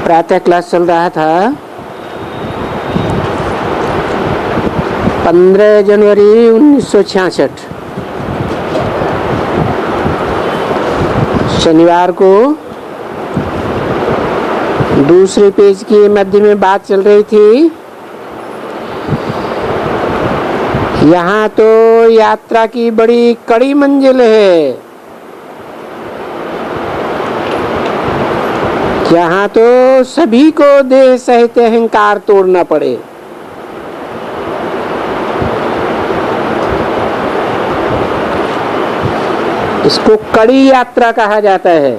प्रातः क्लास चल रहा था 15 जनवरी 1966 शनिवार को दूसरे पेज की मध्य में बात चल रही थी। यहाँ तो यात्रा की बड़ी कड़ी मंजिल है, यहाँ तो सभी को देह सहित अहंकार तोड़ना पड़े। इसको कड़ी यात्रा कहा जाता है।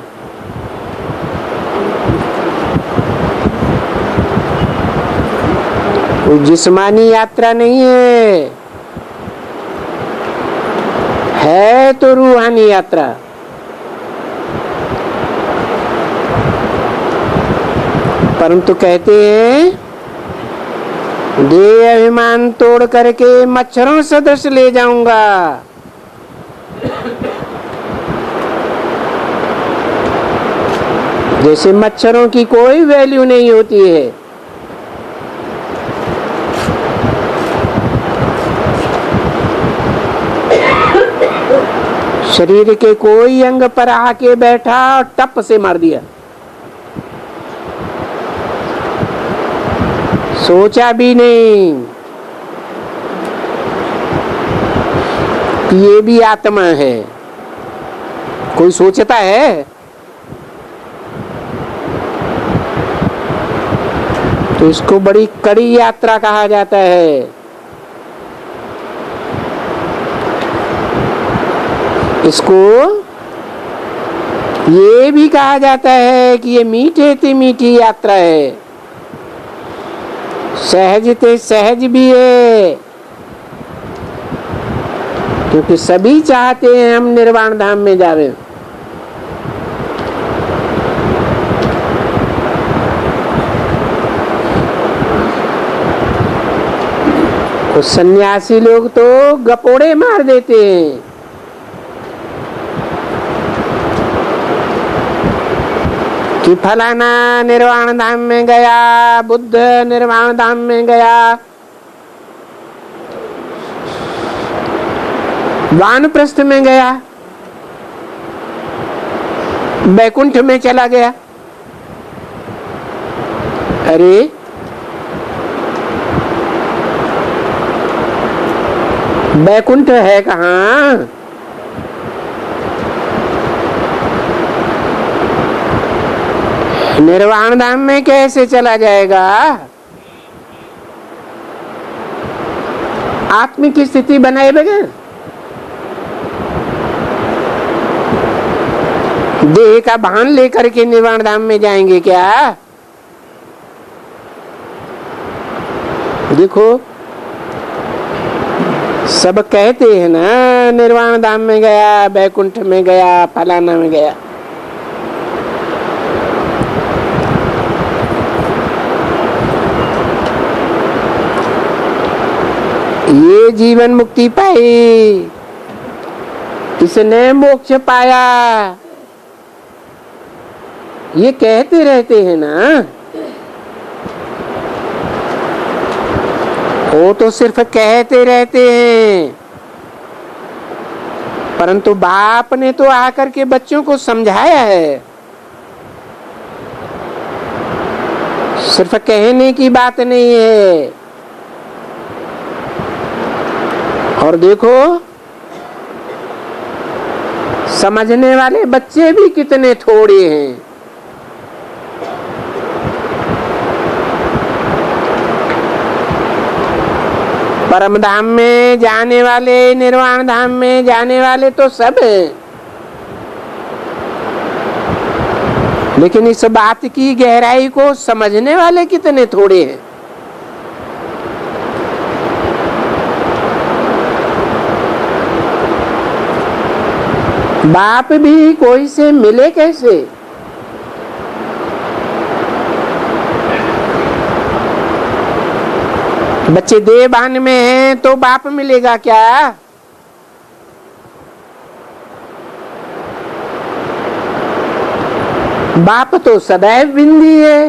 कोई जिस्मानी यात्रा नहीं है तो रूहानी यात्रा। परंतु कहते हैं देह अभिमान तोड़ करके मच्छरों सदृश ले जाऊंगा। जैसे मच्छरों की कोई वैल्यू नहीं होती है। शरीर के कोई अंग पर आके बैठा और टप से मार दिया, सोचा भी नहीं कि ये भी आत्मा है। कोई सोचता है? तो इसको बड़ी कड़ी यात्रा कहा जाता है। इसको ये भी कहा जाता है कि ये मीठे ते मीठी यात्रा है, सहज ते सहज भी है, क्योंकि सभी चाहते हैं हम निर्वाण धाम में जावे। तो सन्यासी लोग तो गपोड़े मार देते हैं कि फलाना निर्वाण धाम में गया, बुद्ध निर्वाण धाम में गया, वानप्रस्थ में गया, बैकुंठ में चला गया। अरे बैकुंठ है कहाँ? निर्वाण धाम में कैसे चला जाएगा? आत्मिक स्थिति बनाए बगैर देह का भान लेकर के निर्वाण धाम में जाएंगे क्या? देखो सब कहते हैं ना निर्वाण धाम में गया, बैकुंठ में गया, फलाना में गया। ये जीवन मुक्ति पाई, इसने मोक्ष पाया, ये कहते रहते हैं ना। वो तो सिर्फ कहते रहते हैं, परंतु बाप ने तो आकर के बच्चों को समझाया है। सिर्फ कहने की बात नहीं है। और देखो समझने वाले बच्चे भी कितने थोड़े हैं। परम धाम में जाने वाले, निर्वाण धाम में जाने वाले तो सब हैं, लेकिन इस बात की गहराई को समझने वाले कितने थोड़े हैं। बाप भी कोई से मिले कैसे? बच्चे देहभान में हैं तो बाप मिलेगा क्या? बाप तो सदैव बिंदी है।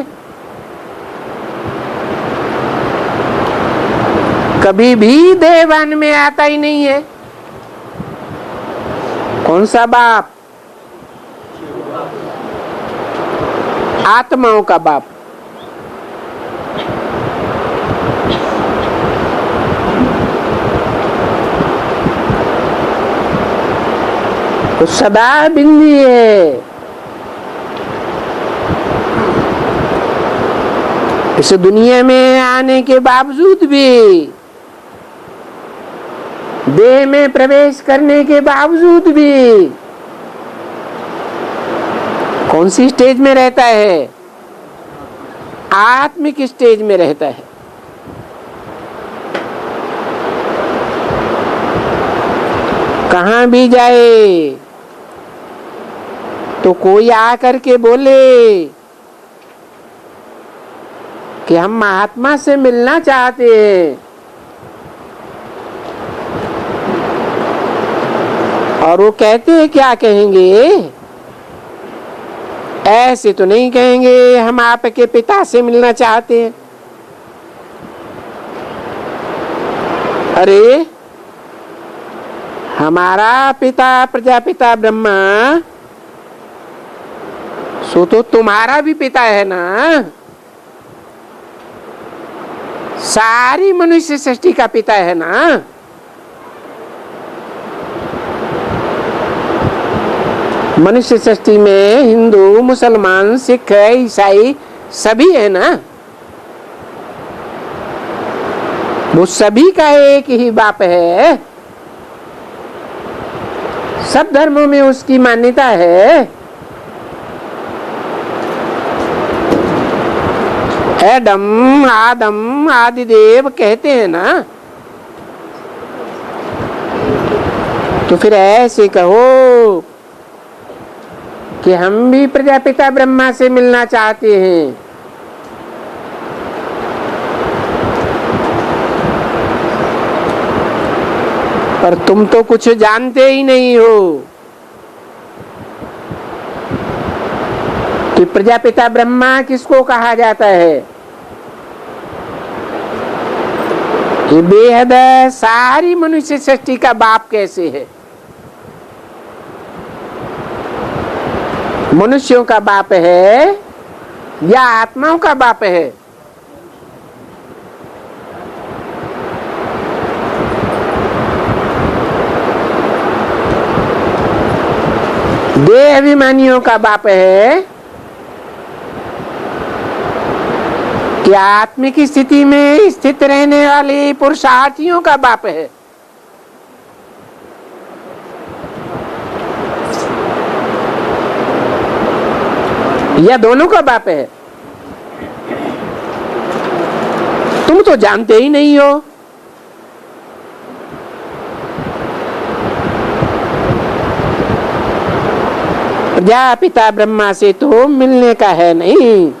कभी भी देहवान में आता ही नहीं है। कौन सा बाप? आत्माओं का बाप। तो सदा बिंदी है। इस दुनिया में आने के बावजूद भी, देह में प्रवेश करने के बावजूद भी कौन सी स्टेज में रहता है? आत्मिक स्टेज में रहता है। कहां भी जाए तो कोई आकर के बोले कि हम महात्मा से मिलना चाहते हैं, और वो कहते हैं क्या कहेंगे? ऐसे तो नहीं कहेंगे हम आपके पिता से मिलना चाहते हैं। अरे हमारा पिता प्रजापिता ब्रह्मा सो तो तुम्हारा भी पिता है ना। सारी मनुष्य सृष्टि का पिता है ना। मनुष्य सृष्टि में हिंदू, मुसलमान, सिख, ईसाई सभी है ना। वो सभी का एक ही बाप है। सब धर्मों में उसकी मान्यता है। एडम, आदम, आदिदेव कहते हैं ना। तो फिर ऐसे कहो कि हम भी प्रजापिता ब्रह्मा से मिलना चाहते हैं। पर तुम तो कुछ जानते ही नहीं हो कि प्रजापिता ब्रह्मा किसको कहा जाता है। ये बेहद सारी मनुष्य सृष्टि का बाप कैसे है? मनुष्यों का बाप है या आत्माओं का बाप है? देह अभिमानियों का बाप है कि आत्मिक स्थिति में स्थित रहने वाले पुरुषार्थियों का बाप है? या दोनों का बाप है? तुम तो जानते ही नहीं हो। प्रजापिता ब्रह्मा से तो मिलने का है नहीं,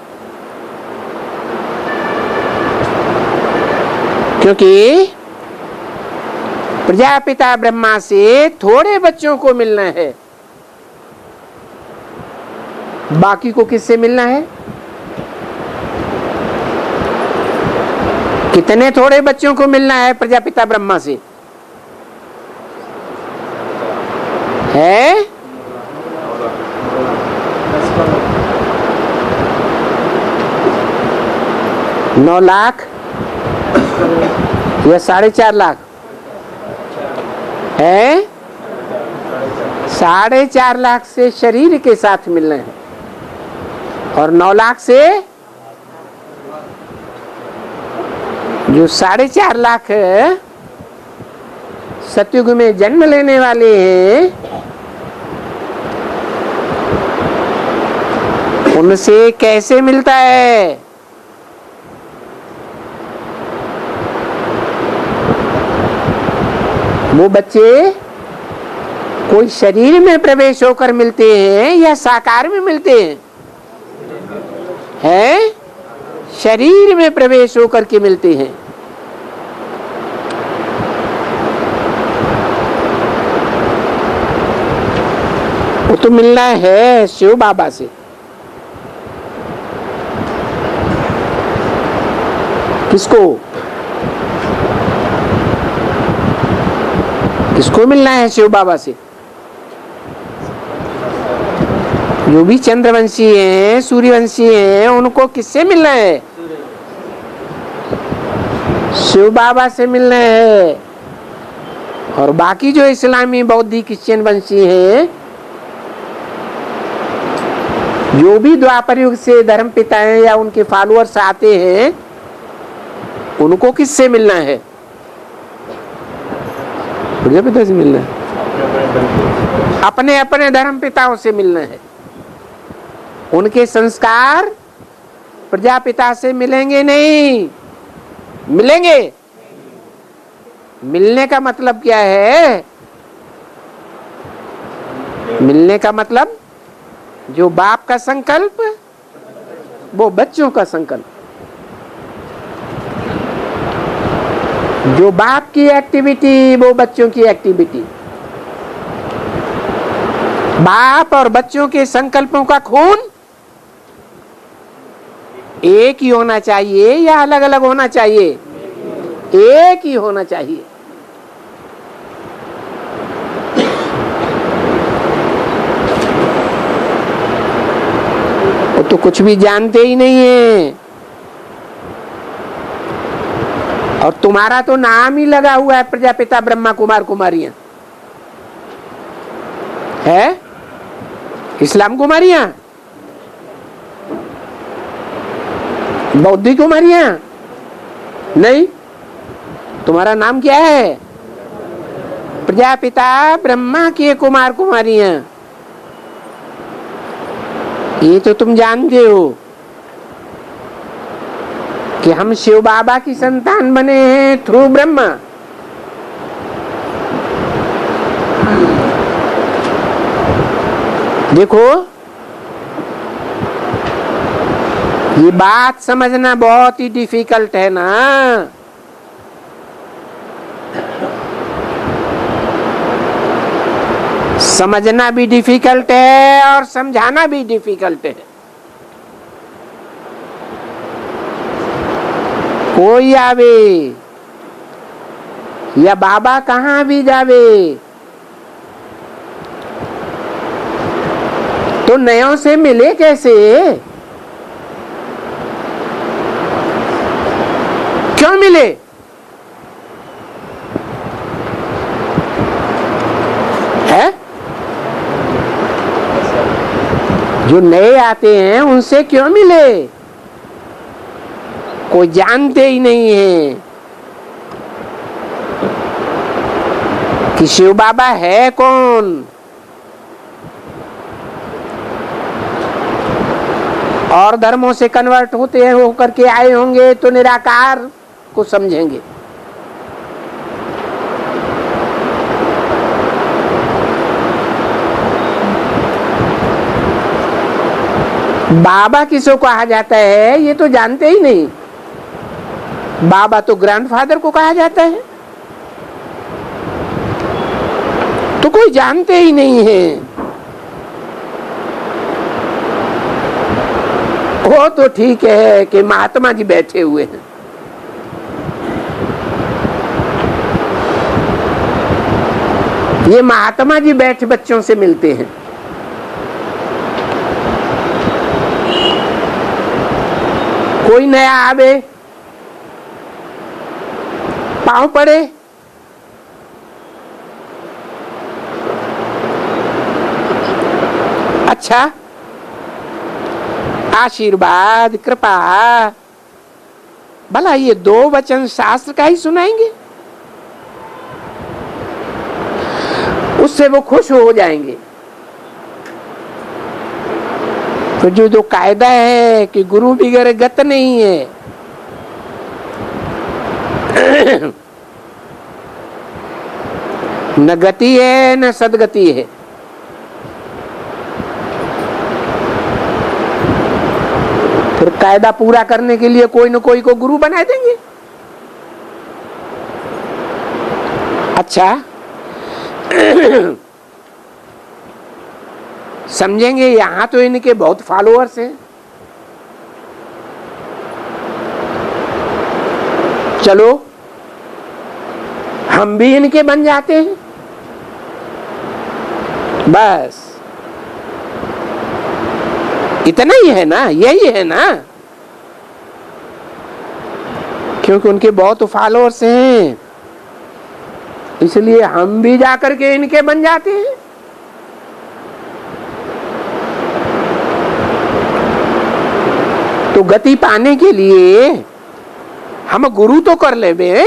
क्योंकि प्रजापिता ब्रह्मा से थोड़े बच्चों को मिलना है। बाकी को किससे मिलना है? कितने थोड़े बच्चों को मिलना है प्रजापिता ब्रह्मा से? है 9 लाख या 4.5 लाख? है 4.5 लाख से शरीर के साथ मिलना है, और 9 लाख से जो 4.5 लाख सतयुग में जन्म लेने वाले हैं, उनसे कैसे मिलता है? वो बच्चे कोई शरीर में प्रवेश होकर मिलते हैं या साकार में मिलते हैं? हैं शरीर में प्रवेश होकर के मिलते हैं। वो तो मिलना है शिव बाबा से। किसको? किसको मिलना है शिव बाबा से? जो भी चंद्रवंशी हैं, सूर्यवंशी हैं, उनको किससे मिलना है? शिव बाबा से मिलना है। और बाकी जो इस्लामी, बौद्धी, क्रिश्चियन वंशी हैं, जो भी द्वापर युग से धर्म पिता हैं या उनके फॉलोअर्स आते हैं, उनको किससे मिलना है? प्रजापिता से मिलना है। अपने अपने धर्म पिताओं से मिलना है। उनके संस्कार प्रजापिता से मिलेंगे नहीं। मिलेंगे? मिलने का मतलब क्या है? मिलने का मतलब जो बाप का संकल्प, वो बच्चों का संकल्प। जो बाप की एक्टिविटी, वो बच्चों की एक्टिविटी। बाप और बच्चों के संकल्पों का खून एक ही होना चाहिए या अलग अलग होना चाहिए? एक ही होना चाहिए। वो तो कुछ भी जानते ही नहीं है। और तुम्हारा तो नाम ही लगा हुआ है प्रजापिता ब्रह्मा कुमार कुमारियां है। इस्लाम कुमारियां, बौद्धिक कुमारियां नहीं। तुम्हारा नाम क्या है? प्रजापिता ब्रह्मा के कुमार कुमारियां। ये तो तुम जानते हो कि हम शिव बाबा की संतान बने हैं थ्रू ब्रह्मा। देखो, ये बात समझना बहुत ही डिफिकल्ट है ना। समझना भी डिफिकल्ट है और समझाना भी डिफिकल्ट है। कोई आवे या बाबा कहाँ भी जावे, तो नयों से मिले कैसे? क्यों मिले? है? जो नए आते हैं उनसे क्यों मिले? कोई जानते ही नहीं है कि शिव बाबा है कौन। और धर्मों से कन्वर्ट होते हैं, होकर के आए होंगे तो निराकार को समझेंगे। बाबा किसको कहा जाता है ये तो जानते ही नहीं। बाबा तो ग्रैंडफादर को कहा जाता है, तो कोई जानते ही नहीं है। वो तो ठीक है कि महात्मा जी बैठे हुए हैं। ये महात्मा जी बैठ बच्चों से मिलते हैं। कोई नया आवे, पांव पड़े, अच्छा आशीर्वाद कृपा, भला ये दो वचन शास्त्र का ही सुनाएंगे? उससे वो खुश हो जाएंगे। तो जो कायदा है कि गुरु बिगर गत नहीं है, न गति है न सदगति है। फिर कायदा पूरा करने के लिए कोई न कोई को गुरु बना देंगे। अच्छा समझेंगे, यहां तो इनके बहुत फॉलोअर्स हैं, चलो हम भी इनके बन जाते हैं। बस इतना ही है ना, यही है ना, क्योंकि उनके बहुत फॉलोअर्स हैं, इसलिए हम भी जाकर के इनके बन जाते हैं। तो गति पाने के लिए हम गुरु तो कर लेवे,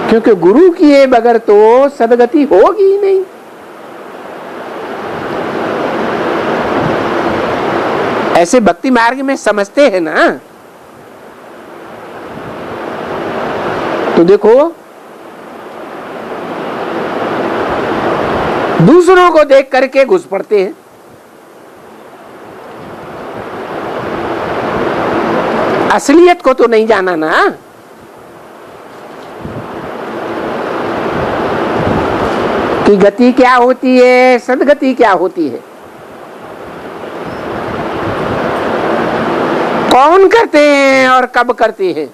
क्योंकि गुरु किए बगैर तो सदगति होगी ही नहीं। ऐसे भक्ति मार्ग में समझते हैं ना। तो देखो, दूसरों को देख करके घुस पड़ते हैं, असलियत को तो नहीं जाना ना। कि गति क्या होती है, सदगति क्या होती है, कौन करते हैं और कब करते हैं।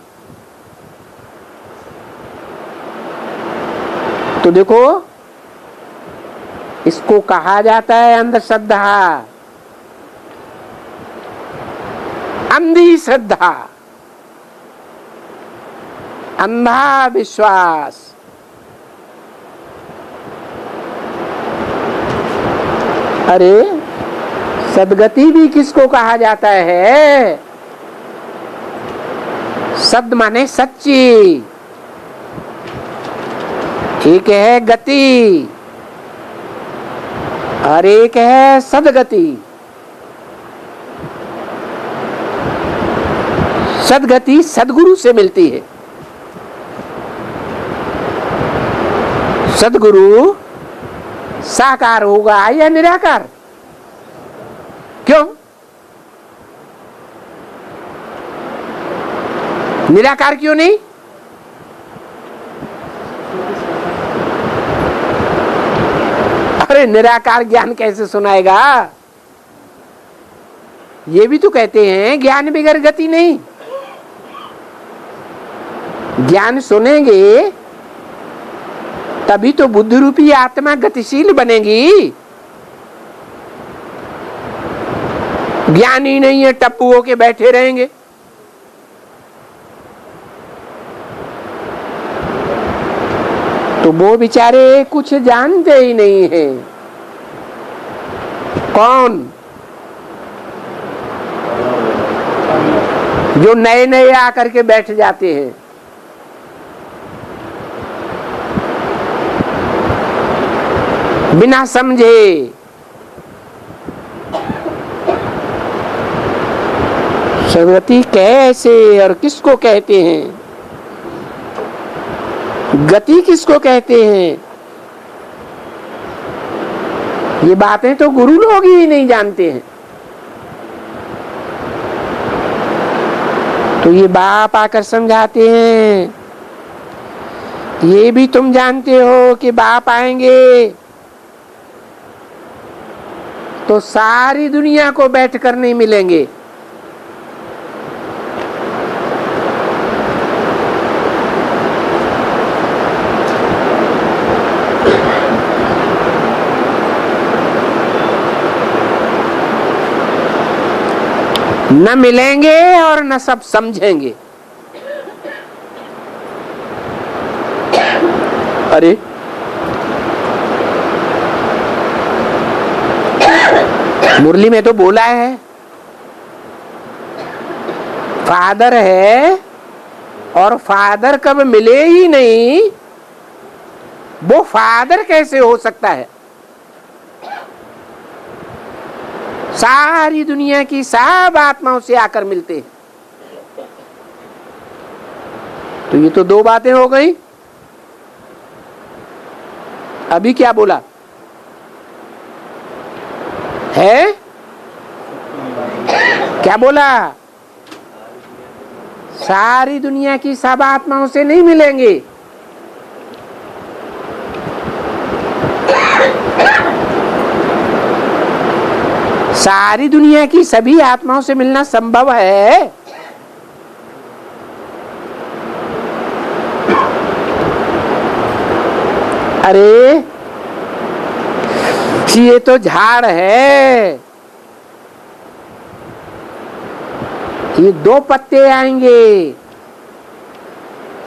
तो देखो, इसको कहा जाता है अंधश्रद्धा, अंधी श्रद्धा, अंधा विश्वास। अरे सदगति भी किसको कहा जाता है? सद माने सच्ची, एक है गति और एक है सदगति। सदगति सदगुरु से मिलती है। सदगुरु साकार होगा या निराकार? क्यों? निराकार क्यों नहीं? अरे निराकार ज्ञान कैसे सुनाएगा? ये भी तो कहते हैं ज्ञान बिगर गति नहीं। ज्ञान सुनेंगे तभी तो बुद्ध रूपी आत्मा गतिशील बनेगी। ज्ञान ही नहीं है, टप्पू होके बैठे रहेंगे। तो वो बेचारे कुछ जानते ही नहीं है। कौन? जो नए नए आकर के बैठ जाते हैं। बिना समझे। सदगति कैसे और किसको कहते हैं? गति किसको कहते हैं? ये बातें तो गुरु लोग ही नहीं जानते हैं। तो ये बाप आकर समझाते हैं। ये भी तुम जानते हो कि बाप आएंगे तो सारी दुनिया को बैठकर नहीं मिलेंगे। न मिलेंगे और न सब समझेंगे। अरे मुरली में तो बोला है, फादर है और फादर कब मिले ही नहीं, वो फादर कैसे हो सकता है? सारी दुनिया की सब आत्माओं से आकर मिलते हैं। तो ये तो दो बातें हो गई। अभी क्या बोला है? क्या बोला? सारी दुनिया की सब आत्माओं से नहीं मिलेंगे। सारी दुनिया की सभी आत्माओं से मिलना संभव है। अरे ये तो झाड़ है, ये 2 पत्ते आएंगे,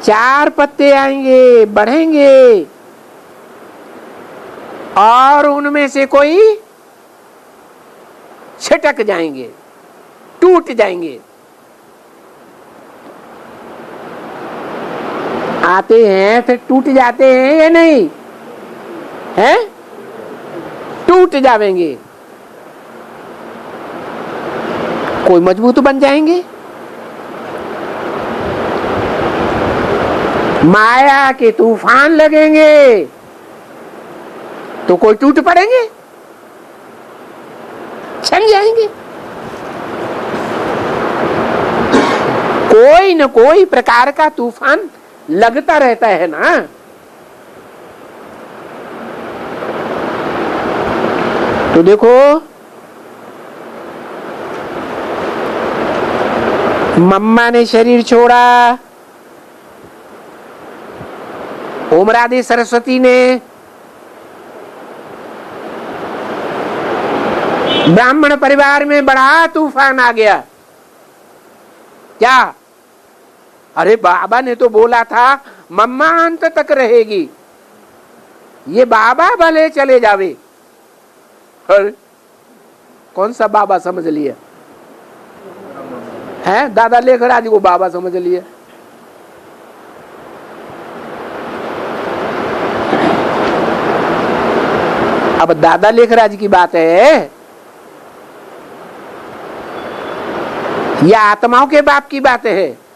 4 पत्ते आएंगे, बढ़ेंगे, और उनमें से कोई छिटक जाएंगे, टूट जाएंगे। आते हैं फिर टूट जाते हैं या नहीं है? टूट जाएंगे, कोई मजबूत बन जाएंगे। माया के तूफान लगेंगे तो कोई टूट पड़ेंगे, छन जाएंगे। कोई न कोई प्रकार का तूफान लगता रहता है ना। तो देखो मम्मा ने शरीर छोड़ा, ओमरादि सरस्वती ने, ब्राह्मण परिवार में बड़ा तूफान आ गया। क्या? अरे बाबा ने तो बोला था मम्मा अंत तक रहेगी, ये बाबा भले चले जावे। अरे कौन सा बाबा समझ लिया है? दादा लेखराज को बाबा समझ लिया। अब दादा लेखराज की बात है या आत्माओं के बाप की बात है?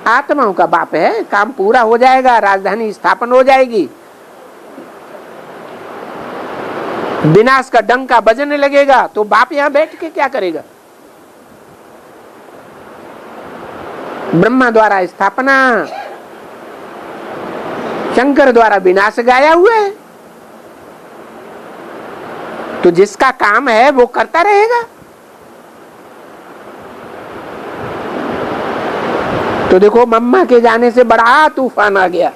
आत्माओं का बाप है। काम पूरा हो जाएगा, राजधानी स्थापन हो जाएगी, विनाश का डंका बजने लगेगा, तो बाप यहां बैठ के क्या करेगा? ब्रह्मा द्वारा स्थापना, शंकर द्वारा विनाश गाया हुआ है, तो जिसका काम है वो करता रहेगा। तो देखो मम्मा के जाने से बड़ा तूफान आ गया।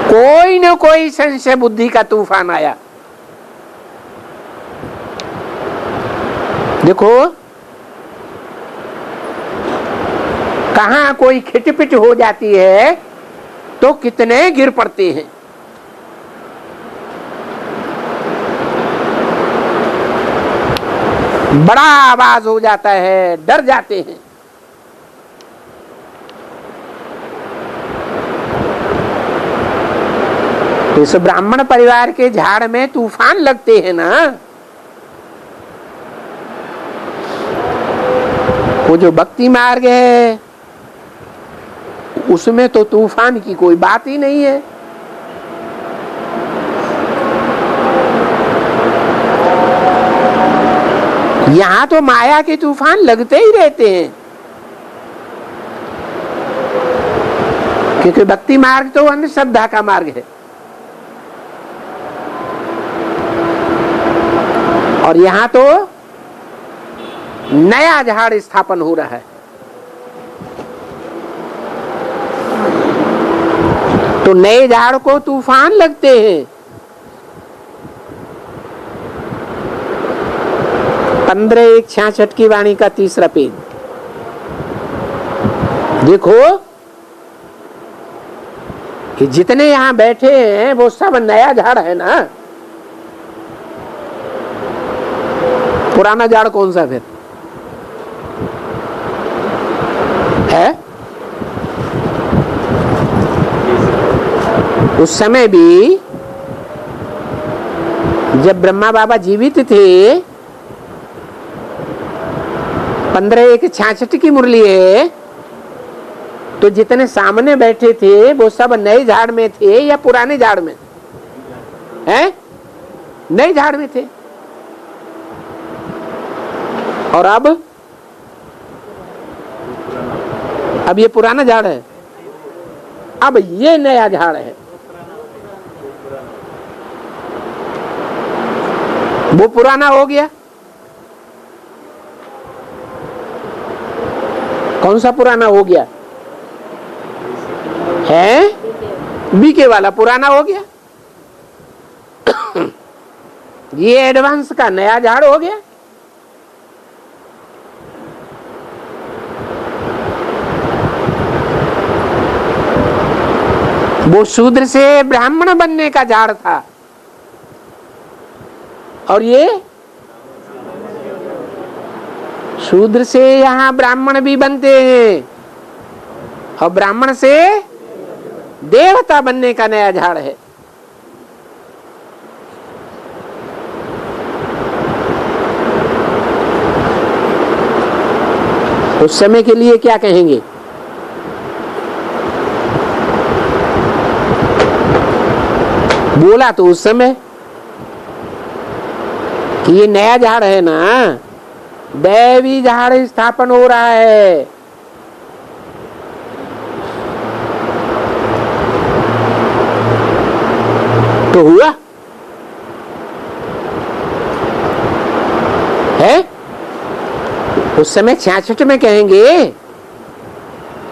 कोई न कोई संशय बुद्धि का तूफान आया। देखो कहां कोई खिटपिट हो जाती है तो कितने गिर पड़ते हैं। बड़ा आवाज हो जाता है, डर जाते हैं। इस ब्राह्मण परिवार के झाड़ में तूफान लगते हैं ना, वो जो भक्ति मार्ग है उसमें तो तूफान की कोई बात ही नहीं है। यहां तो माया के तूफान लगते ही रहते हैं, क्योंकि भक्ति मार्ग तो अंधश्रद्धा का मार्ग है। और यहां तो नया झाड़ स्थापन हो रहा है। तो नए झाड़ को तूफान लगते हैं। 15/1/66 की वाणी का 3रा पेज देखो कि जितने यहां बैठे हैं वो सब नया झाड़ है ना। पुराना झाड़ कौन सा फिर है? उस समय भी जब ब्रह्मा बाबा जीवित थे, 15/1/66 की मुरली है, तो जितने सामने बैठे थे वो सब नए झाड़ में थे या पुराने झाड़ में? हैं? नए झाड़ में थे। और अब ये पुराना झाड़ है, अब ये नया झाड़ है। वो पुराना हो गया। कौन सा पुराना हो गया है? बीके वाला पुराना हो गया। ये एडवांस का नया झाड़ हो गया। वो शूद्र से ब्राह्मण बनने का झाड़ था, और ये शूद्र से यहाँ ब्राह्मण भी बनते हैं, और ब्राह्मण से देवता बनने का नया झाड़ है। उस समय के लिए क्या कहेंगे? बोला तो उस समय कि ये नया झाड़ है ना, दैवी झाड़ स्थापन हो रहा है। तो हुआ है। उस समय 66 में कहेंगे,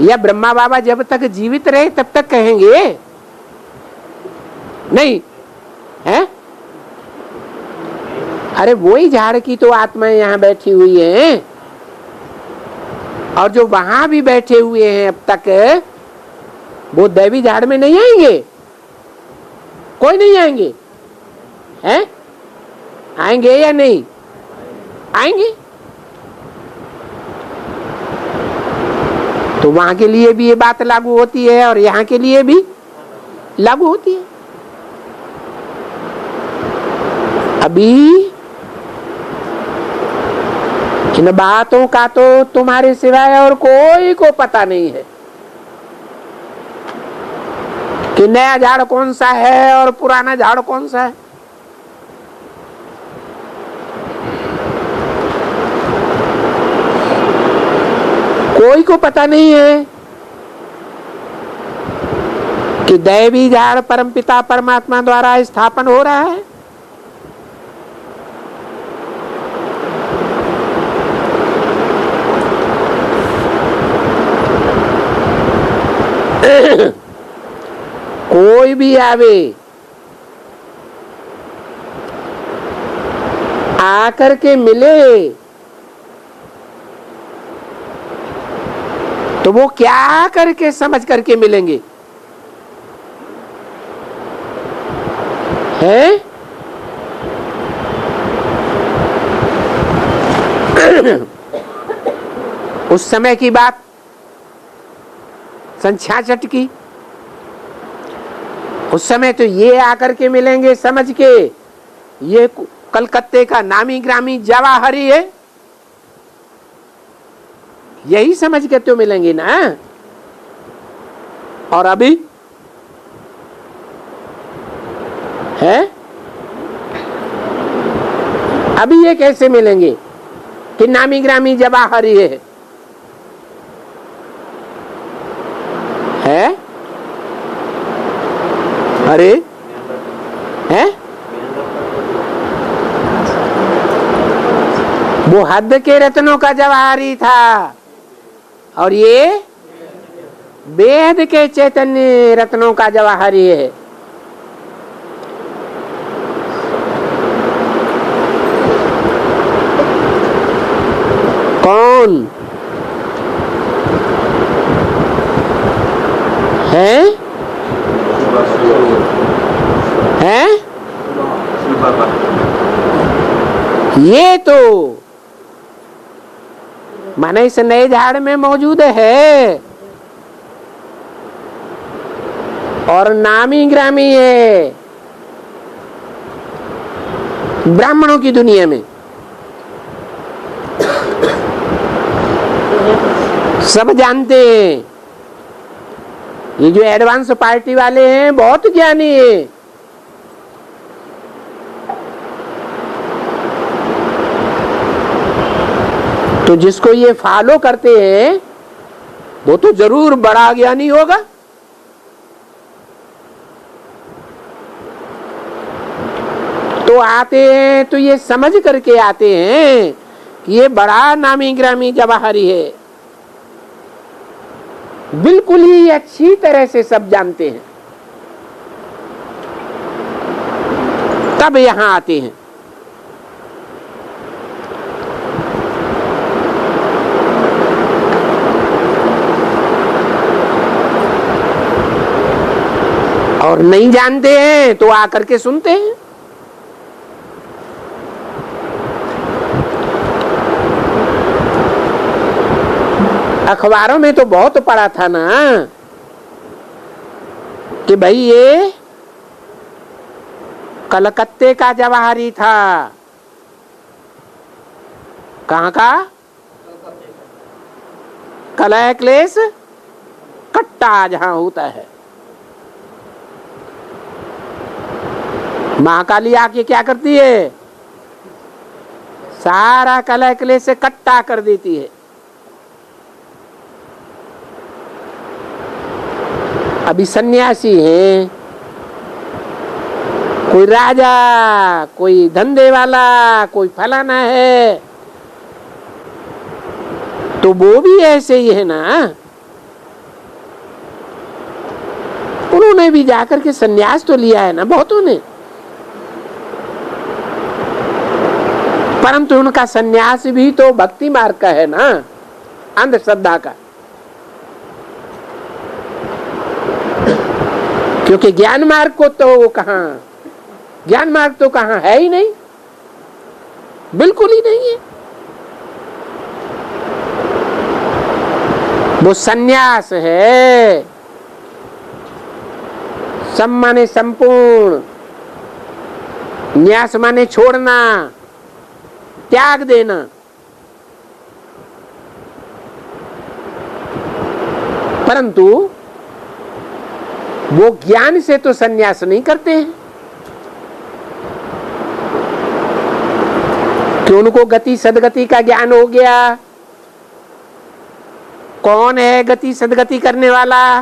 या ब्रह्मा बाबा जब तक जीवित रहे तब तक कहेंगे नहीं है? अरे वही झाड़ की तो आत्माएं यहाँ बैठी हुई हैं, और जो वहां भी बैठे हुए हैं अब तक, वो दैवी झाड़ में नहीं आएंगे। कोई नहीं आएंगे हैं? आएंगे या नहीं आएंगे? तो वहां के लिए भी ये बात लागू होती है, और यहाँ के लिए भी लागू होती है। अभी इन बातों का तो तुम्हारे सिवाय और कोई को पता नहीं है कि नया झाड़ कौन सा है और पुराना झाड़ कौन सा है। कोई को पता नहीं है कि दैवी झाड़ परमपिता परमात्मा द्वारा स्थापन हो रहा है। कोई भी आवे, आकर के मिले, तो वो क्या करके समझ करके मिलेंगे हैं? उस समय की बात, सन 66 की, उस समय तो ये आकर के मिलेंगे समझ के ये कलकत्ते का नामी ग्रामी जवाहरी है, यही समझ के तो मिलेंगे ना। और अभी है, अभी ये कैसे मिलेंगे कि नामी ग्रामी जवाहरी है? अरे है, वो हद के रत्नों का जवाहरी था, और ये वेद के चैतन्य रत्नों का जवाहरी है। कौन है? हैं? ये तो माने इस नए झाड़ में मौजूद है, और नामी ग्रामी है ब्राह्मणों की दुनिया में। सब जानते हैं, ये जो एडवांस पार्टी वाले हैं बहुत ज्ञानी है। तो जिसको ये फॉलो करते हैं वो तो जरूर बड़ा ज्ञानी होगा। तो आते हैं तो ये समझ करके आते हैं कि ये बड़ा नामी ग्रामी जवाहरी है। बिल्कुल ही अच्छी तरह से सब जानते हैं, तब यहां आते हैं। और नहीं जानते हैं तो आकर के सुनते हैं। अखबारों में तो बहुत पढ़ा था ना कि भाई ये कलकत्ते का जवाहरी था। कहां का? कलह क्लेश कट्टा जहां होता है। महाकाली आके क्या करती है? सारा कलह क्लेश से कट्टा कर देती है। अभी सन्यासी हैं, कोई राजा, कोई धंधे वाला, कोई फलाना है, तो वो भी ऐसे ही है ना। उन्होंने भी जाकर के सन्यास तो लिया है ना बहुतों ने, परंतु उनका सन्यास भी तो भक्ति मार्ग का है ना, अंधश्रद्धा का। क्योंकि ज्ञान मार्ग को तो वो कहां, ज्ञान मार्ग तो कहां है ही नहीं, बिल्कुल ही नहीं है। वो सन्यास है, सम माने संपूर्ण, न्यास माने छोड़ना, त्याग देना। परंतु वो ज्ञान से तो सन्यास नहीं करते हैं कि उनको गति सदगति का ज्ञान हो गया। कौन है गति सदगति करने वाला?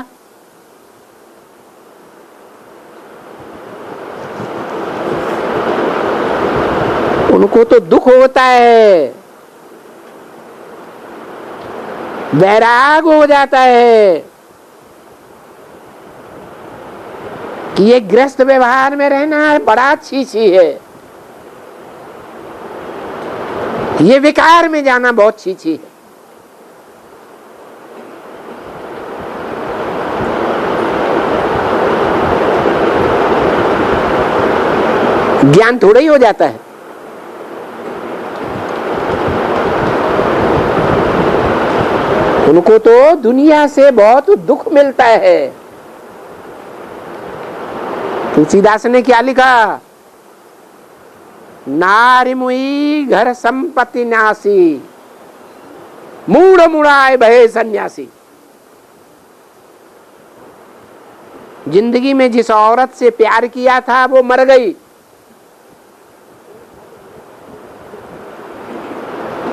उनको तो दुख होता है, वैराग हो जाता है कि ये गृहस्थ व्यवहार में रहना है बड़ा छी है, ये विकार में जाना बहुत छी है। ज्ञान थोड़ा ही हो जाता है। उनको तो दुनिया से बहुत दुख मिलता है। तुलसीदास ने क्या लिखा? नारी मुई घर संपत्ति नासी, मूढ़ मुड़ाए भय सन्यासी। जिंदगी में जिस औरत से प्यार किया था वो मर गई,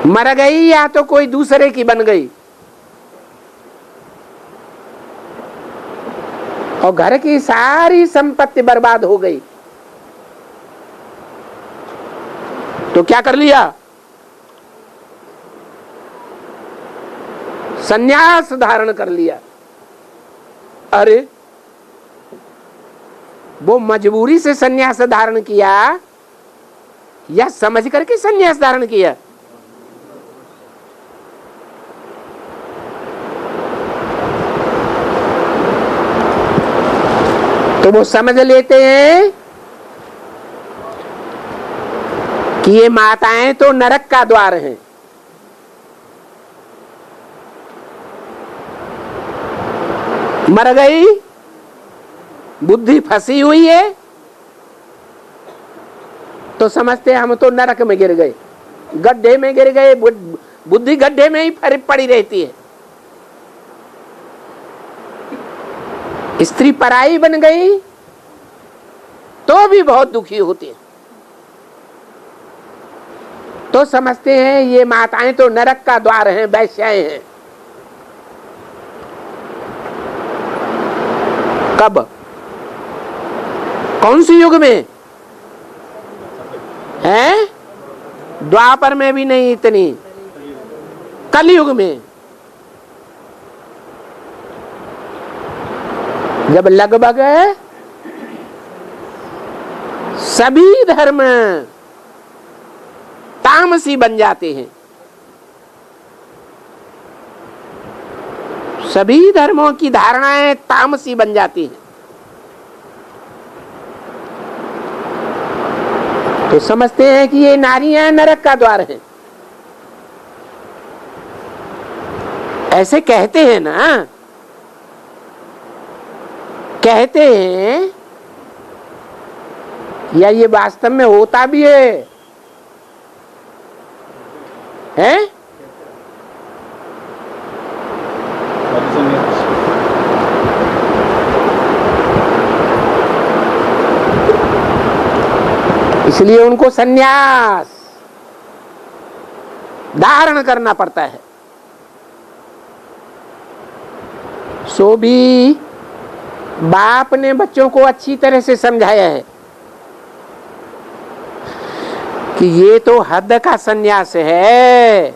मर गई या तो कोई दूसरे की बन गई, और घर की सारी संपत्ति बर्बाद हो गई, तो क्या कर लिया? संन्यास धारण कर लिया। अरे वो मजबूरी से संन्यास धारण किया या समझ करके संन्यास धारण किया? तो वो समझ लेते हैं कि ये माताएं तो नरक का द्वार हैं, मर गई, बुद्धि फंसी हुई है, तो समझते हम तो नरक में गिर गए, गड्ढे में गिर गए, बुद्धि गड्ढे में ही पड़ी रहती है। स्त्री पराई बन गई तो भी बहुत दुखी होती है, तो समझते हैं ये माताएं तो नरक का द्वार हैं, वैश्याएं हैं। कब? कौन सी युग में है? द्वापर में भी नहीं इतनी, कलयुग में। जब लगभग सभी धर्म तामसी बन जाते हैं, सभी धर्मों की धारणाएं तामसी बन जाती हैं, तो समझते हैं कि ये नारियां नरक का द्वार है। ऐसे कहते हैं ना, कहते हैं, या ये वास्तव में होता भी है? हैं? इसलिए उनको सन्यास धारण करना पड़ता है। सो भी बाप ने बच्चों को अच्छी तरह से समझाया है कि ये तो हद का सन्यास है,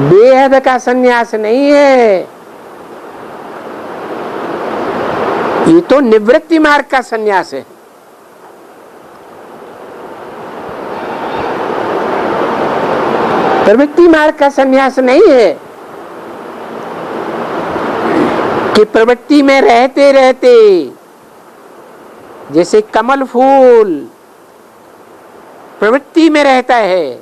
बेहद का सन्यास नहीं है, ये तो निवृत्ति मार्ग का सन्यास है। प्रवृत्ति मार्ग का सन्यास नहीं है कि प्रवृत्ति में रहते रहते, जैसे कमल फूल प्रवृत्ति में रहता है,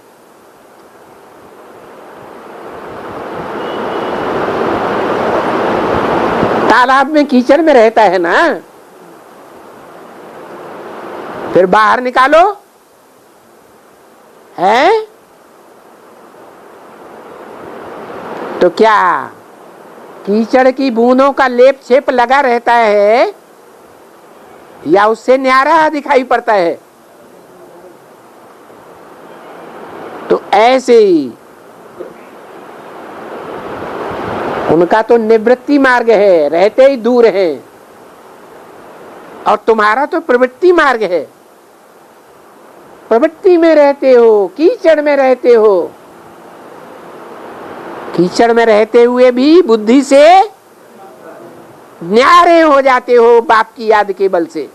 तालाब में कीचड़ में रहता है ना, फिर बाहर निकालो है तो क्या कीचड़ की बूंदों का लेप छेप लगा रहता है या उससे न्यारा दिखाई पड़ता है? तो ऐसे ही उनका तो निवृत्ति मार्ग है, रहते ही दूर है, और तुम्हारा तो प्रवृत्ति मार्ग है, प्रवृत्ति में रहते हो, कीचड़ में रहते हो, कीचड़ में रहते हुए भी बुद्धि से न्यारे हो जाते हो बाप की याद के बल से।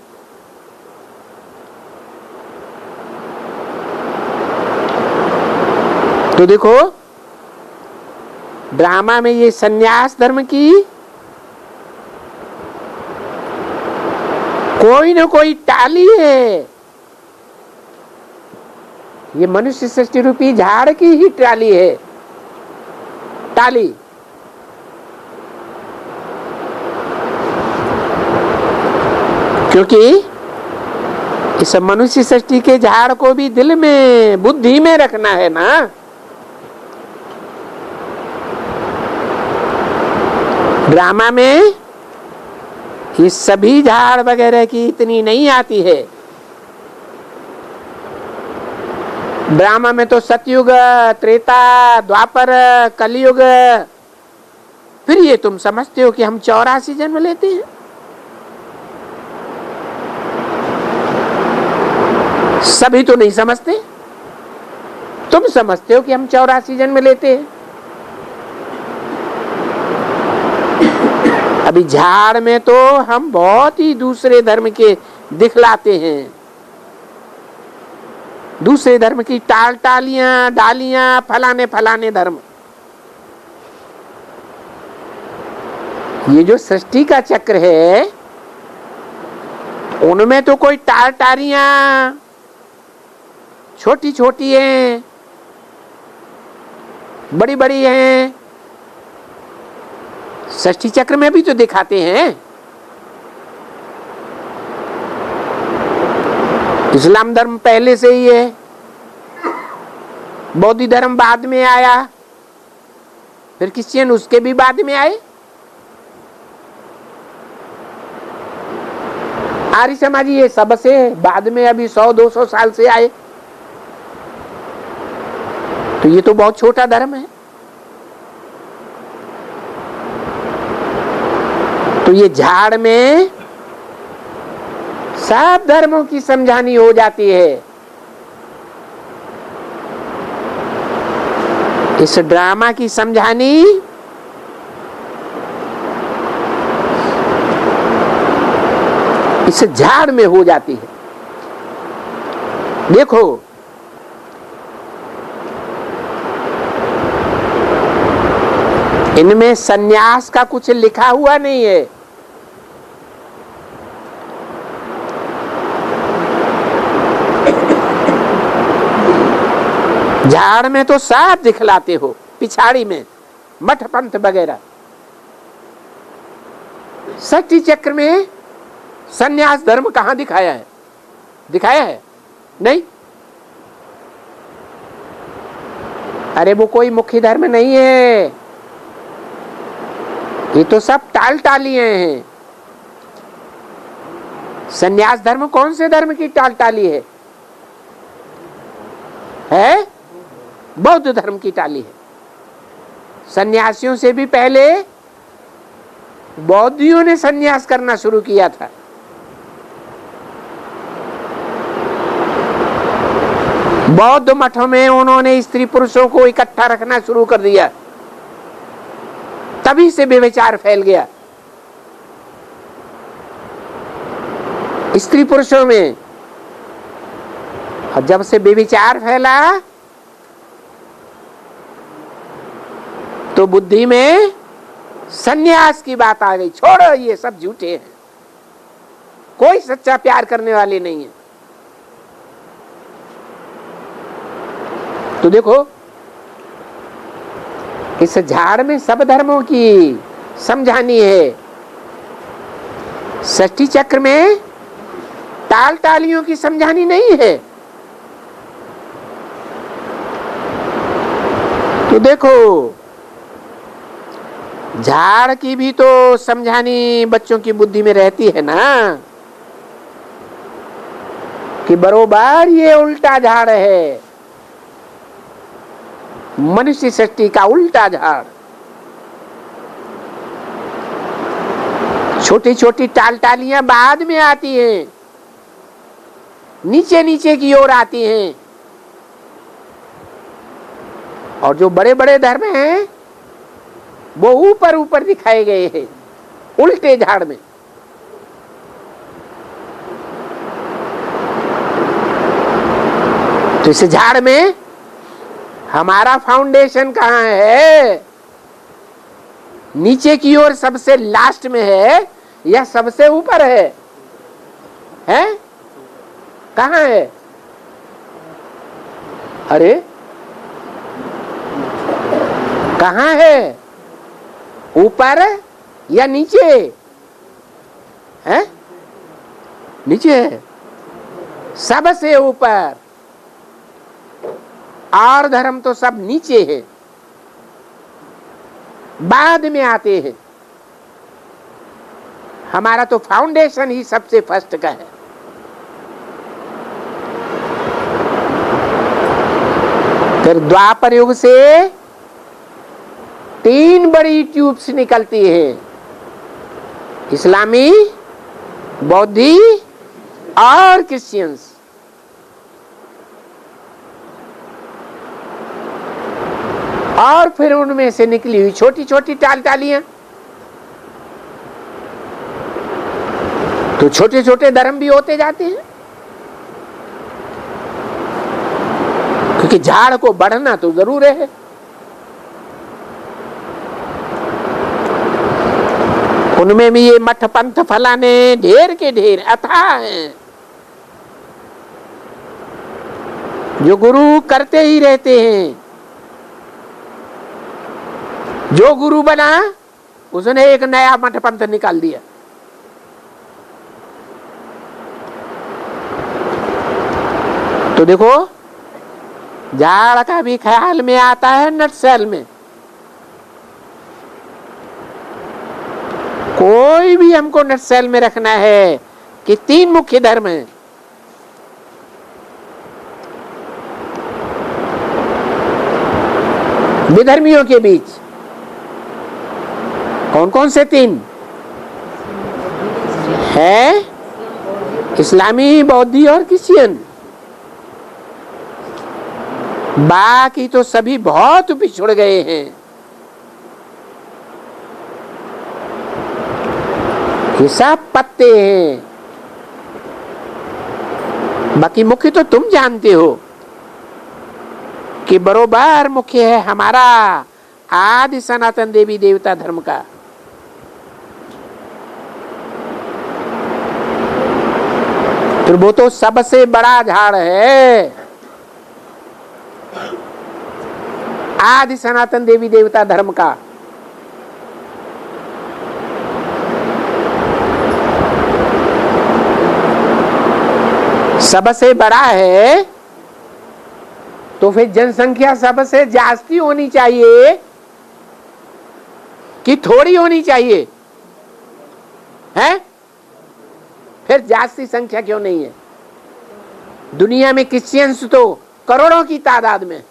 तो देखो ड्रामा में ये सन्यास धर्म की कोई न कोई टाली है, ये मनुष्य सृष्टि रूपी झाड़ की ही टाली है, टाली। क्योंकि इस मनुष्य सृष्टि के झाड़ को भी दिल में, बुद्धि में रखना है ना। ड्रामा में ये सभी झाड़ वगैरह की इतनी नहीं आती है। ड्रामा में तो सतयुग, त्रेता, द्वापर, कलयुग, फिर ये तुम समझते हो कि हम 84 जन्म लेते हैं। सभी तो नहीं समझते, तुम समझते हो कि हम 84 जन्म लेते हैं। अभी झाड़ में तो हम बहुत ही दूसरे धर्म के दिखलाते हैं, दूसरे धर्म की टाल टालियां डालियां, फलाने फलाने धर्म। ये जो सृष्टि का चक्र है उनमें तो कोई टाल टारियां छोटी छोटी हैं, बड़ी बड़ी हैं, सृष्टि चक्र में भी तो दिखाते हैं। इस्लाम धर्म पहले से ही है, बौद्ध धर्म बाद में आया, फिर क्रिश्चियन उसके भी बाद में आए, आर्य समाजी ये सबसे बाद में अभी 100-200 साल से आए। तो ये तो बहुत छोटा धर्म है। तो ये झाड़ में सब धर्मों की समझानी हो जाती है। इस ड्रामा की समझानी इस झाड़ में हो जाती है। देखो इनमें सन्यास का कुछ लिखा हुआ नहीं है। झाड़ में तो साफ दिखलाते हो, पिछाड़ी में मठ पंथ वगैरह। षष्ठी चक्र में सन्यास धर्म कहां दिखाया है? दिखाया है? नहीं। अरे वो कोई मुख्य धर्म नहीं है, ये तो सब टाल टालियां हैं। सन्यास धर्म कौन से धर्म की टाल टाली है? बौद्ध धर्म की टाली है। सन्यासियों से भी पहले बौद्धियों ने सन्यास करना शुरू किया था। बौद्ध मठों में उन्होंने स्त्री पुरुषों को इकट्ठा रखना शुरू कर दिया, तभी से व्यभिचार फैल गया स्त्री पुरुषों में। और जब से व्यभिचार फैला तो बुद्धि में सन्यास की बात आ गई। छोड़ो, ये सब झूठे हैं, कोई सच्चा प्यार करने वाले नहीं है। तो देखो इस झाड़ में सब धर्मों की समझानी है। षष्ठी चक्र में टाल टालियों की समझानी नहीं है। तो देखो झाड़ की भी तो समझानी बच्चों की बुद्धि में रहती है ना, कि बरोबर ये उल्टा झाड़ है, मनुष्य सृष्टि का उल्टा झाड़। छोटी छोटी टाल टालियां बाद में आती हैं, नीचे नीचे की ओर आती हैं। और जो बड़े बड़े धर्म हैं वो ऊपर ऊपर दिखाए गए हैं, उल्टे झाड़ में। तो इस झाड़ में हमारा फाउंडेशन कहाँ है? नीचे की ओर सबसे लास्ट में है या सबसे ऊपर है? कहाँ है? अरे कहाँ है? ऊपर या नीचे है? नीचे है, सबसे ऊपर। और धर्म तो सब नीचे है, बाद में आते हैं। हमारा तो फाउंडेशन ही सबसे फर्स्ट का है। फिर द्वापर युग से 3 बड़ी ट्यूब्स निकलती हैं, इस्लामी, बौद्धि और क्रिश्चियंस। और फिर उनमें से निकली हुई छोटी छोटी टाल टालियां। तो छोटे छोटे धर्म भी होते जाते हैं, क्योंकि झाड़ को बढ़ना तो जरूर है। उनमें भी ये मठ पंथ फलाने ढेर के ढेर अथाह हैं, जो गुरु करते ही रहते हैं। जो गुरु बना उसने एक नया मठ पंथ निकाल दिया। तो देखो झाड़ का भी ख्याल में आता है नटसेल में। कोई भी हमको नटसेल में रखना है कि 3 मुख्य धर्म हैं। विधर्मियों के बीच कौन कौन से 3 है? इस्लामी, बौद्धि और क्रिश्चियन। बाकी तो सभी बहुत पिछड़ गए हैं। ये सब पत्ते हैं, बाकी मुख्य तो तुम जानते हो कि बरोबर मुख्य है हमारा आदि सनातन देवी देवता धर्म का। फिर वो तो सबसे बड़ा झाड़ है आदि सनातन देवी देवता धर्म का। सबसे बड़ा है तो फिर जनसंख्या सबसे जास्ती होनी चाहिए कि थोड़ी होनी चाहिए है? फिर जास्ती संख्या क्यों नहीं है? दुनिया में क्रिश्चियंस तो करोड़ों की तादाद में,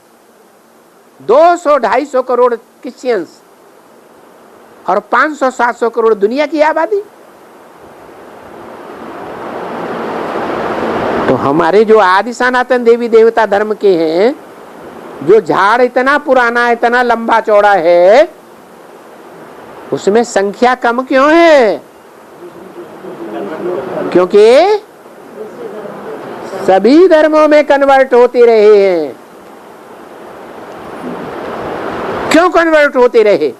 200-250 करोड़ क्रिश्चियंस और 500-700 करोड़ दुनिया की आबादी। तो हमारे जो आदि सनातन देवी देवता धर्म के हैं, जो झाड़ इतना पुराना इतना लंबा चौड़ा है, उसमें संख्या कम क्यों है? क्योंकि सभी धर्मों में कन्वर्ट होते रहे हैं। क्यों कन्वर्ट होते रहे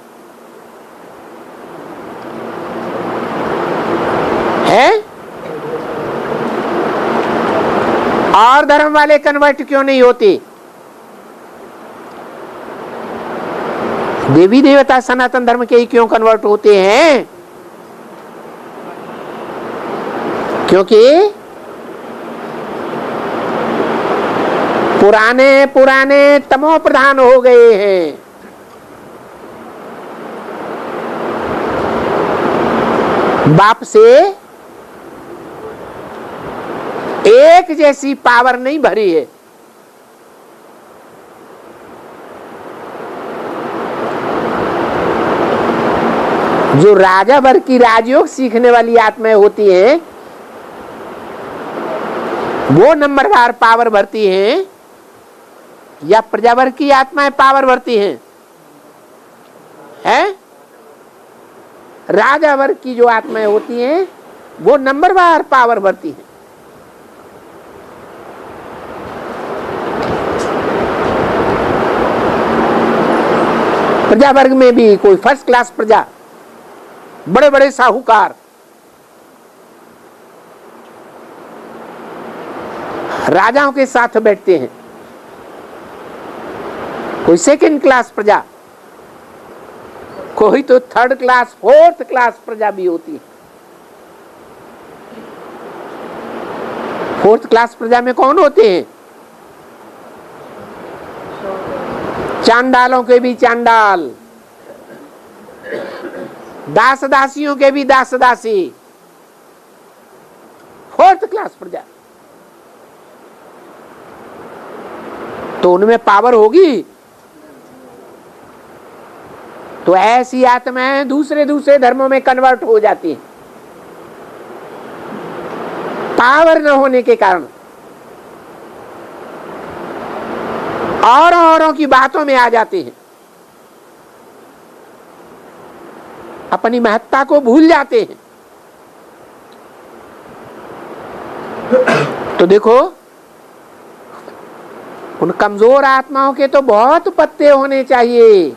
हैं? और धर्म वाले कन्वर्ट क्यों नहीं होते? देवी देवता सनातन धर्म के ही क्यों कन्वर्ट होते हैं? क्योंकि पुराने तमो प्रधान हो गए हैं। बाप से एक जैसी पावर नहीं भरी है। जो राजा वर्ग की राजयोग सीखने वाली आत्माएं होती हैं, वो नंबरवार पावर भरती हैं या प्रजा वर्ग की आत्माएं पावर भरती हैं? हैं? राजा वर्ग की जो आत्माएं होती हैं वो नंबरवार पावर भरती हैं। प्रजा वर्ग में भी कोई फर्स्ट क्लास प्रजा, बड़े बड़े साहूकार, राजाओं के साथ बैठते हैं। कोई सेकंड क्लास प्रजा, कोई तो थर्ड क्लास फोर्थ क्लास प्रजा भी होती है। फोर्थ क्लास प्रजा में कौन होते हैं? चांडालों के भी चांडाल, दास दासियों के भी दास दासी, फोर्थ क्लास प्रजा। तो उनमें पावर होगी? तो ऐसी आत्माएं दूसरे धर्मों में कन्वर्ट हो जाती हैं पावर न होने के कारण। औरों की बातों में आ जाते हैं, अपनी महत्ता को भूल जाते हैं। तो देखो, उन कमजोर आत्माओं के तो बहुत पत्ते होने चाहिए,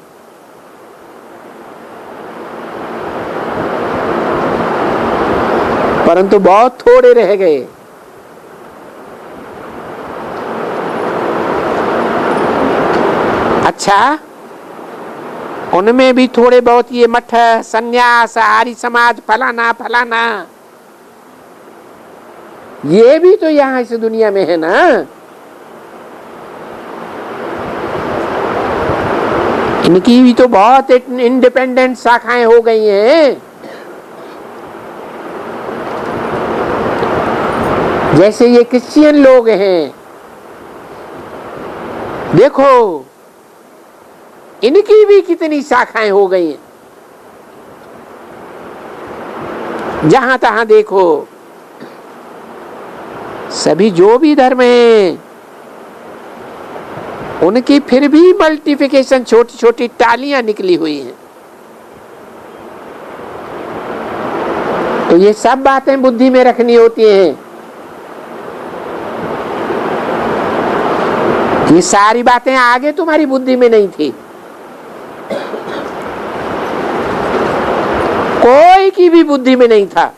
परंतु बहुत थोड़े रह गए। अच्छा, उनमें भी थोड़े बहुत ये मठ, सन्यास, आर्य समाज, फलाना फलाना, ये भी तो यहाँ इस दुनिया में है ना। इनकी भी तो बहुत इंडिपेंडेंट शाखाएं हो गई हैं। जैसे ये क्रिश्चियन लोग हैं, देखो इनकी भी कितनी शाखाएं हो गई हैं। जहां तहां देखो, सभी जो भी धर्म हैं, उनकी फिर भी मल्टीप्लिकेशन छोटी छोटी टालियां निकली हुई हैं। तो ये सब बातें बुद्धि में रखनी होती हैं। ये सारी बातें आगे तुम्हारी बुद्धि में नहीं थी, कोई की भी बुद्धि में नहीं था।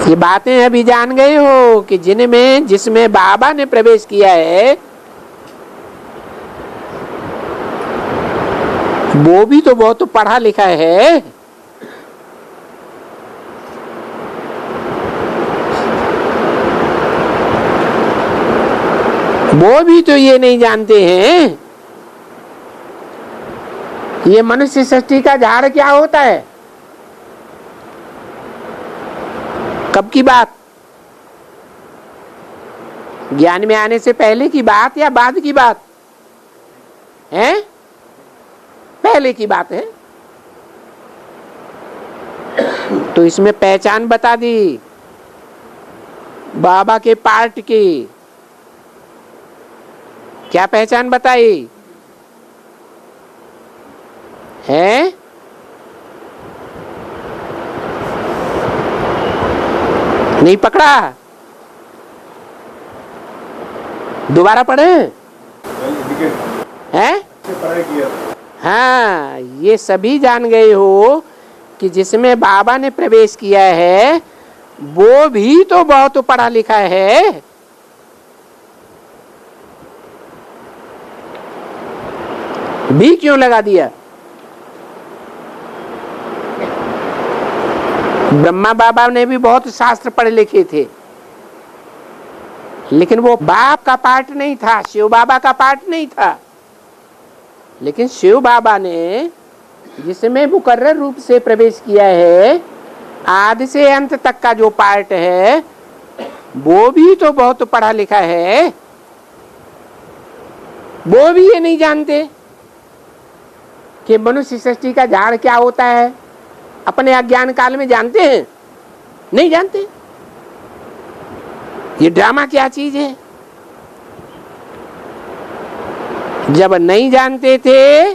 ये बातें अभी जान गए हो कि जिसमें बाबा ने प्रवेश किया है वो भी तो बहुत पढ़ा लिखा है। वो भी तो ये नहीं जानते हैं ये मनुष्य सृष्टि का झाड़ क्या होता है। कब की बात? ज्ञान में आने से पहले की बात या बाद की बात है? पहले की बात है। तो इसमें पहचान बता दी बाबा के पार्ट की। क्या पहचान बताई है? नहीं पकड़ा? दोबारा पढ़े हैं? हाँ, ये सभी जान गए हो कि जिसमें बाबा ने प्रवेश किया है वो भी तो बहुत पढ़ा लिखा है। भी क्यों लगा दिया? ब्रह्मा बाबा ने भी बहुत शास्त्र पढ़े लिखे थे, लेकिन वो बाप का पार्ट नहीं था, शिव बाबा का पार्ट नहीं था। लेकिन शिव बाबा ने जिसमें मुकर्रर रूप से प्रवेश किया है, आदि से अंत तक का जो पार्ट है वो भी तो बहुत पढ़ा लिखा है। वो भी ये नहीं जानते कि मनुष्य सृष्टि का झाड़ क्या होता है। अपने अज्ञान काल में जानते हैं? नहीं जानते। ये ड्रामा क्या चीज है? जब नहीं जानते थे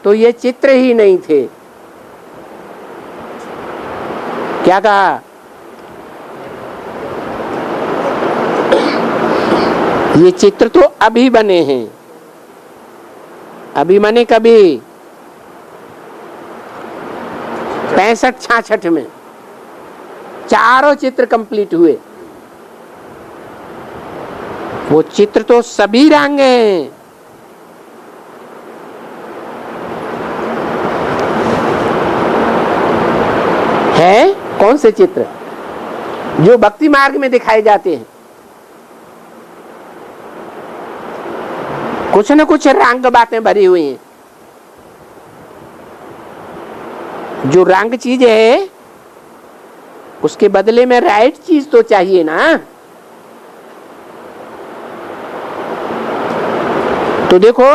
तो ये चित्र ही नहीं थे। क्या कहा? ये चित्र तो अभी बने हैं। अभी माने कभी 65-66 में चारों चित्र कंप्लीट हुए। वो चित्र तो सभी रंगे हैं। कौन से चित्र? जो भक्ति मार्ग में दिखाए जाते हैं। कुछ न कुछ रंग बातें भरी हुई हैं। जो रंग चीज है उसके बदले में राइट चीज तो चाहिए ना। तो देखो,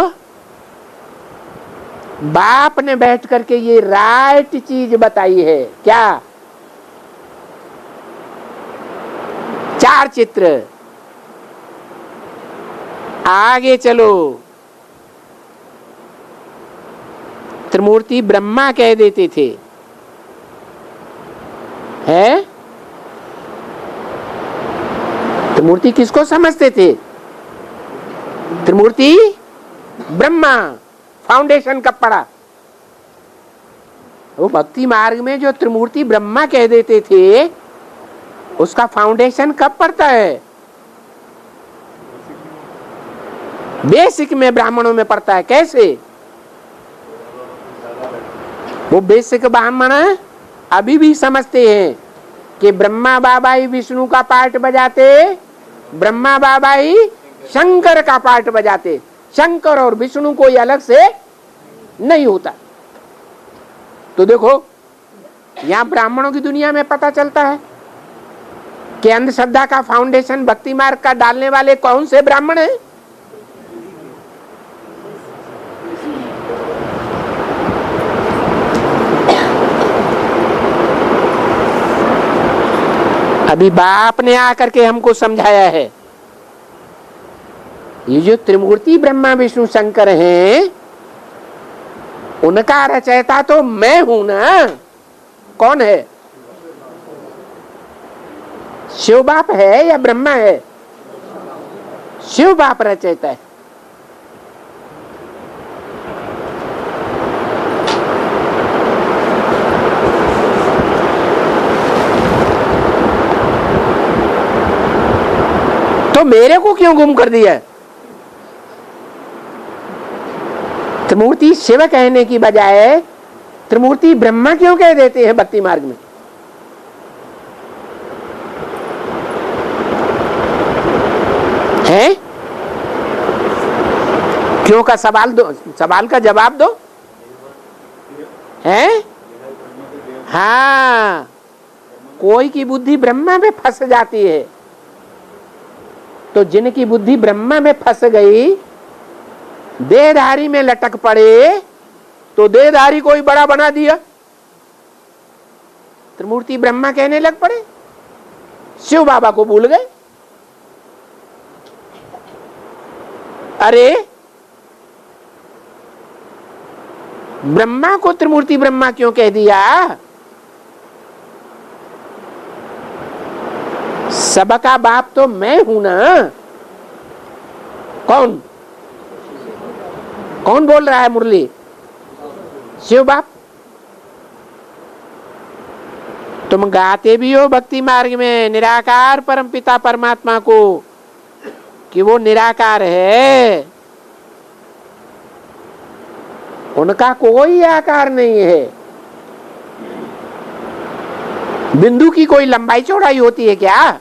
बाप ने बैठ करके ये राइट चीज बताई है। क्या? 4 चित्र। आगे चलो, त्रिमूर्ति ब्रह्मा कह देते थे, है? त्रिमूर्ति किसको समझते थे? त्रिमूर्ति ब्रह्मा। फाउंडेशन कब पड़ा? वो भक्ति मार्ग में जो त्रिमूर्ति ब्रह्मा कह देते थे उसका फाउंडेशन कब पड़ता है? बेसिक में ब्राह्मणों में पड़ता है। कैसे? वो बेसिक ब्राह्मण अभी भी समझते हैं कि ब्रह्मा बाबा ही विष्णु का पार्ट बजाते, ब्रह्मा बाबा ही शंकर का पार्ट बजाते। शंकर और विष्णु कोई अलग से नहीं होता। तो देखो, यहां ब्राह्मणों की दुनिया में पता चलता है कि अंधश्रद्धा का फाउंडेशन भक्ति मार्ग का डालने वाले कौन से ब्राह्मण हैं? अभी बाप ने आकर के हमको समझाया है, ये जो त्रिमूर्ति ब्रह्मा विष्णु शंकर हैं उनका रचयिता तो मैं हूं ना। कौन है? शिव बाप है या ब्रह्मा है? शिव बाप रचयिता है। तो मेरे को क्यों गुम कर दिया? त्रिमूर्ति शिव कहने की बजाय त्रिमूर्ति ब्रह्मा क्यों कह देते हैं भक्ति मार्ग में? है क्यों का सवाल दो, सवाल का जवाब दो। है हाँ, कोई की बुद्धि ब्रह्मा में फंस जाती है, तो जिनकी बुद्धि ब्रह्मा में फंस गई, देहधारी में लटक पड़े, तो देहधारी कोई बड़ा बना दिया, त्रिमूर्ति ब्रह्मा कहने लग पड़े, शिव बाबा को भूल गए। अरे ब्रह्मा को त्रिमूर्ति ब्रह्मा क्यों कह दिया? सबका बाप तो मैं हूं ना। कौन कौन बोल रहा है मुरली? शिव बाप। तुम गाते भी हो भक्ति मार्ग में निराकार परमपिता परमात्मा को कि वो निराकार है, उनका कोई आकार नहीं है। बिंदु की कोई लंबाई चौड़ाई होती है क्या?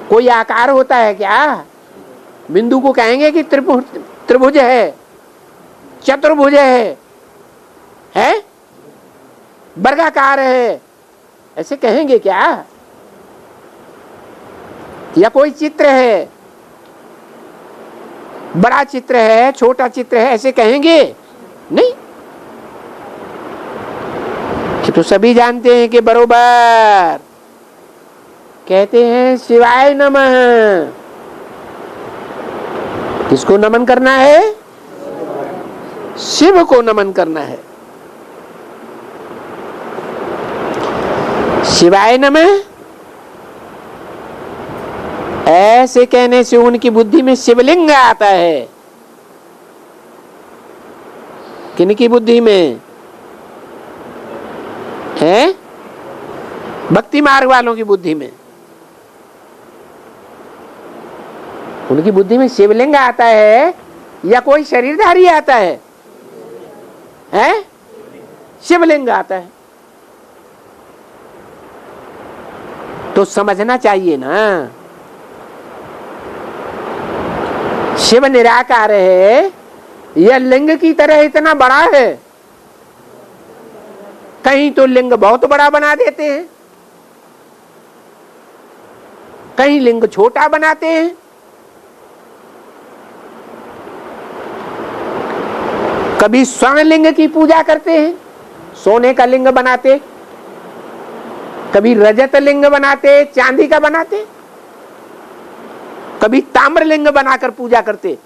कोई आकार होता है क्या? बिंदु को कहेंगे कि त्रिभुज है, चतुर्भुज है, वर्गाकार है, ऐसे कहेंगे क्या? या कोई चित्र है, बड़ा चित्र है, छोटा चित्र है, ऐसे कहेंगे? नहीं। कि तो सभी जानते हैं कि बरोबर कहते हैं शिवाय नमः। किसको नमन करना है? शिव को नमन करना है। शिवाय नमः ऐसे कहने से उनकी बुद्धि में शिवलिंग आता है। किनकी बुद्धि में है? भक्ति मार्ग वालों की बुद्धि में। उनकी बुद्धि में शिवलिंग आता है या कोई शरीरधारी आता है? हैं? शिवलिंग आता है। तो समझना चाहिए ना, शिव निराकार है, यह लिंग की तरह इतना बड़ा है। कहीं तो लिंग बहुत बड़ा बना देते हैं, कहीं लिंग छोटा बनाते हैं। कभी स्वर्ण लिंग की पूजा करते हैं, सोने का लिंग बनाते, कभी रजत लिंग बनाते, चांदी का बनाते, कभी ताम्र लिंग बनाकर पूजा करते,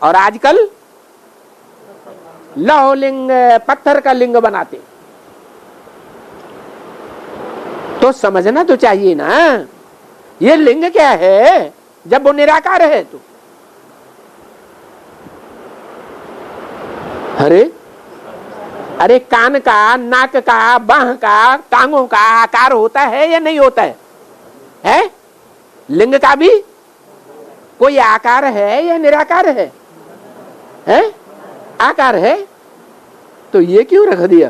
और आजकल लौह लिंग, पत्थर का लिंग बनाते। तो समझना तो चाहिए ना, ये लिंग क्या है जब वो निराकार है तो। अरे कान का, नाक का, बाह का, टांगों का आकार होता है या नहीं होता है? लिंग का भी कोई आकार है या निराकार है? आकार है। तो ये क्यों रख दिया?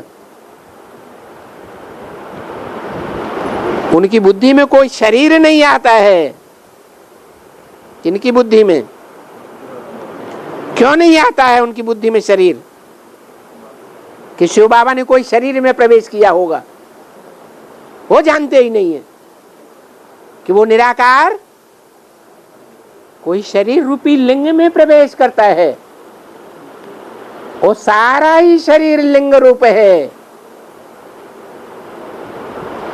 उनकी बुद्धि में कोई शरीर नहीं आता है। किनकी बुद्धि में? क्यों नहीं आता है उनकी बुद्धि में शरीर? कि शिव बाबा ने कोई शरीर में प्रवेश किया होगा, वो जानते ही नहीं है कि वो निराकार कोई शरीर रूपी लिंग में प्रवेश करता है। वो सारा ही शरीर लिंग रूप है।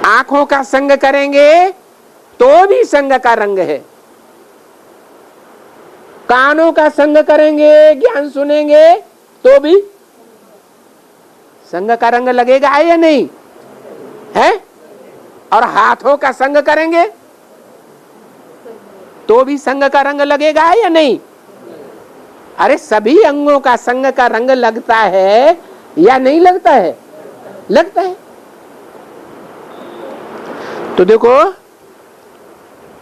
आंखों का संग करेंगे तो भी संग का रंग है, कानों का संग करेंगे, ज्ञान सुनेंगे तो भी संग का रंग लगेगा या नहीं है, और हाथों का संग करेंगे तो भी संग का रंग लगेगा या नहीं? अरे सभी अंगों का संग का रंग लगता है या नहीं लगता है? लगता है। तो देखो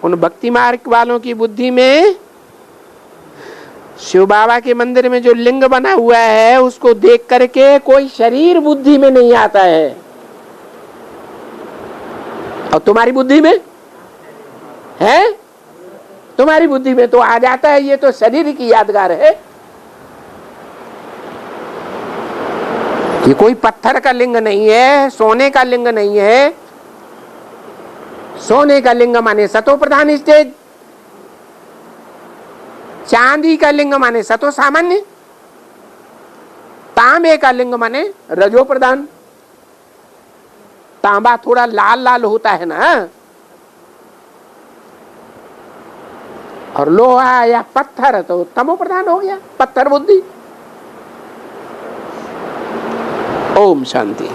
उन भक्ति मार्ग वालों की बुद्धि में शिव बाबा के मंदिर में जो लिंग बना हुआ है उसको देख करके कोई शरीर बुद्धि में नहीं आता है, और तुम्हारी बुद्धि में है, तुम्हारी बुद्धि में तो आ जाता है। ये तो शरीर की यादगार है, ये कोई पत्थर का लिंग नहीं है, सोने का लिंग नहीं है। सोने का लिंग माने सतो प्रधान स्टेज, चांदी का लिंग माने सतो सामान्य, तांबे का लिंग माने रजो प्रधान। तांबा थोड़ा लाल लाल होता है ना, और लोहा या पत्थर तो तमो प्रधान हो गया, पत्थर बुद्धि। ओम शांति।